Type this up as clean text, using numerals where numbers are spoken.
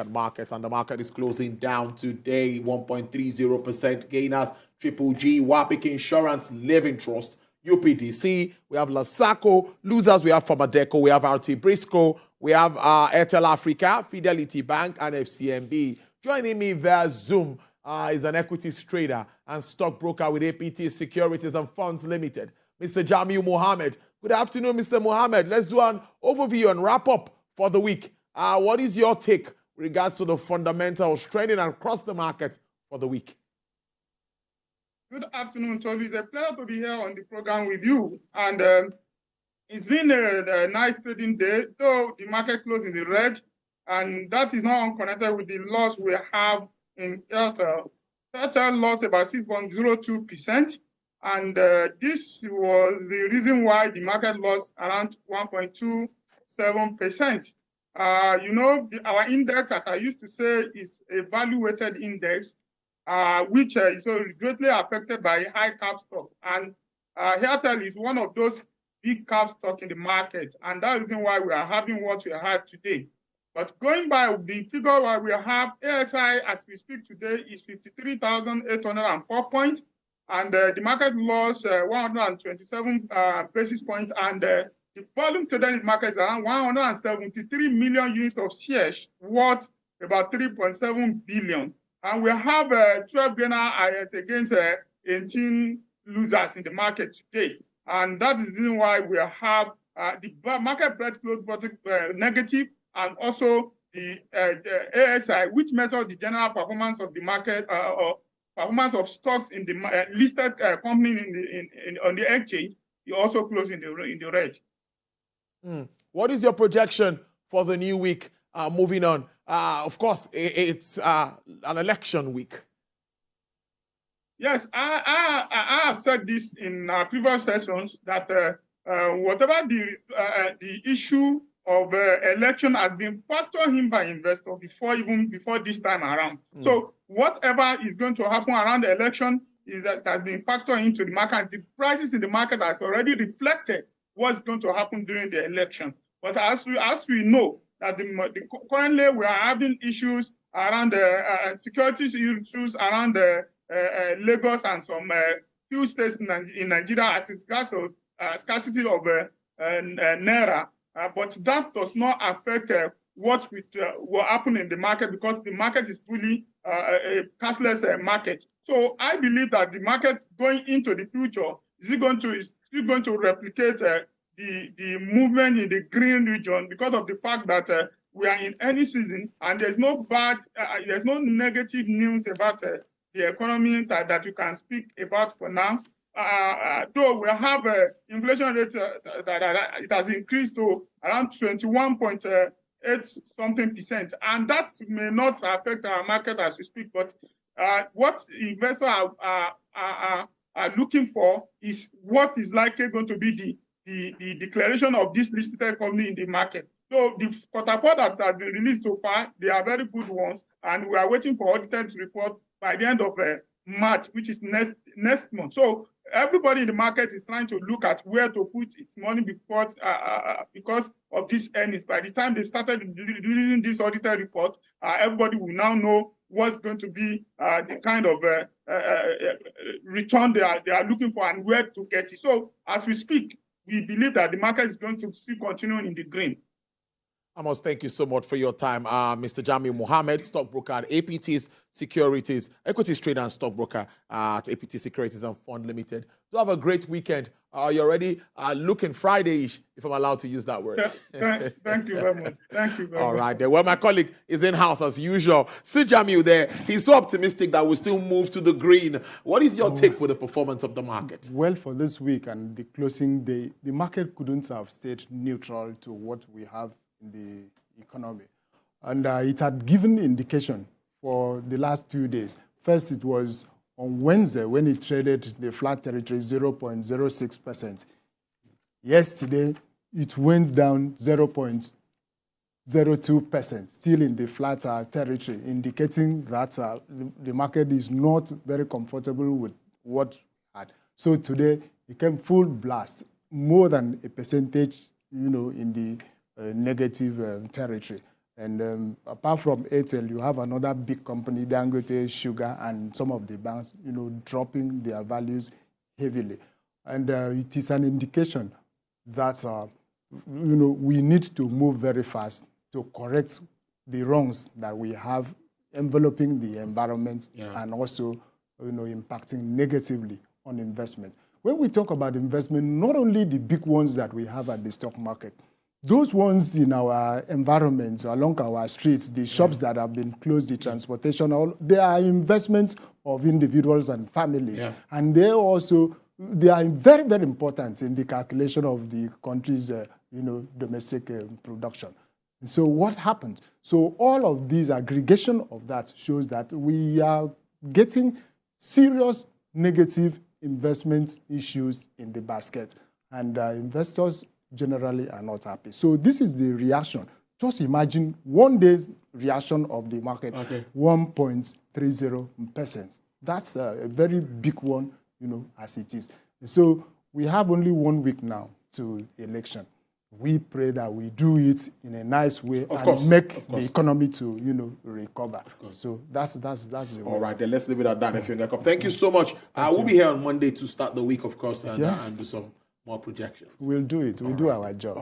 market, and the market is closing down today. 1.30% gainers. Triple G, Wapik Insurance, Living Trust, UPDC. We have Lasaco. Losers, we have Fabadeco. We have RT Briscoe. We have Airtel Africa, Fidelity Bank, and FCMB. Joining me via Zoom is an equities trader and stockbroker with APT Securities and Funds Limited, Mr. Jamiu Mohammed. Good afternoon, Mr. Mohammed. Let's do an overview and wrap up for the week. What is your take with regards to the fundamentals trending across the market for the week? Good afternoon, Toby. It's a pleasure to be here on the program with you. And it's been a nice trading day, though the market closed in the red. And that is not unconnected with the loss we have in Airtel. Airtel lost about 6.02%. And this was the reason why the market lost around 1.27%. Our index, as I used to say, is a value-weighted index, which is greatly affected by high cap stocks. And Airtel is one of those big cap stocks in the market. And that's the reason why we are having what we have today. But going by the figure where we have, ASI, as we speak today, is 53,804 points. And the market lost 127 basis points. And the volume traded in the market is around 173 million units of shares, worth about 3.7 billion. And we have 12 gainers against 18 losers in the market today. And that is the reason why we have the market breadth closed negative, and also the ASI, which measures the general performance of the market or performance of stocks in the listed company on the exchange, you also close in the red. What is your projection for the new week? Moving on, of course, it's an election week. Yes, I have said this in previous sessions that whatever the issue of election has been factored in by investors before this time around. So whatever is going to happen around the election has been factored into the market. The prices in the market has already reflected what's going to happen during the election. But as we know, that currently we are having issues around the security issues around Lagos and some few states in Nigeria as regards to scarcity of naira. But that does not affect what will happen in the market, because the market is fully a cashless market. So I believe that the market going into the future is going to replicate the movement in the green region, because of the fact that we are in any season and there's no negative news about the economy that you can speak about for now. Though we have inflation rate that it has increased to around 21.8 something percent, and that may not affect our market as we speak. But what investors are looking for is what is likely going to be the declaration of this listed company in the market. So the quarter four that has been released so far, they are very good ones, and we are waiting for audited report by the end of March, which is next month. So everybody in the market is trying to look at where to put its money because of these earnings. By the time they started releasing this audited report, everybody will now know what's going to be the kind of return they are looking for and where to get it. So as we speak, we believe that the market is going to still continue in the green. I must thank you so much for your time, Mr. Jamiu Mohammed, stockbroker at APT Securities, equities trader and stockbroker at APT Securities and Fund Limited. Do have a great weekend. You're already looking Friday-ish, if I'm allowed to use that word. Thank you very much. Thank you very much. All right, then. Well, my colleague is in-house as usual. See Jamiu there. He's so optimistic that we'll still move to the green. What is your take with the performance of the market? Well, for this week and the closing day, the market couldn't have stayed neutral to what we have in the economy. And it had given indication for the last 2 days. First, it was on Wednesday when it traded the flat territory 0.06%. Yesterday, it went down 0.02%, still in the flat territory, indicating that the market is not very comfortable with what it had. So today, it came full blast, more than a percentage, in the negative territory. And apart from Airtel, you have another big company, Dangote Sugar, and some of the banks, dropping their values heavily. And it is an indication that, we need to move very fast to correct the wrongs that we have enveloping the environment and also, impacting negatively on investment. When we talk about investment, not only the big ones that we have at the stock market, those ones in our environments, along our streets, the shops that have been closed, the transportation, they are investments of individuals and families. Yeah. And they are very, very important in the calculation of the country's, domestic production. So what happened? So all of these aggregation of that shows that we are getting serious negative investment issues in the basket. And investors generally are not happy. So this is the reaction. Just imagine one day's reaction of the market, 1.30%. That's a very big one, as it is. So we have only 1 week now to election. We pray that we do it in a nice way make the economy to, recover. So that's the All right, then let's leave it at that. Thank you so much. We'll be here on Monday to start the week, of course, and do some more projections. We'll do it. We'll do our job.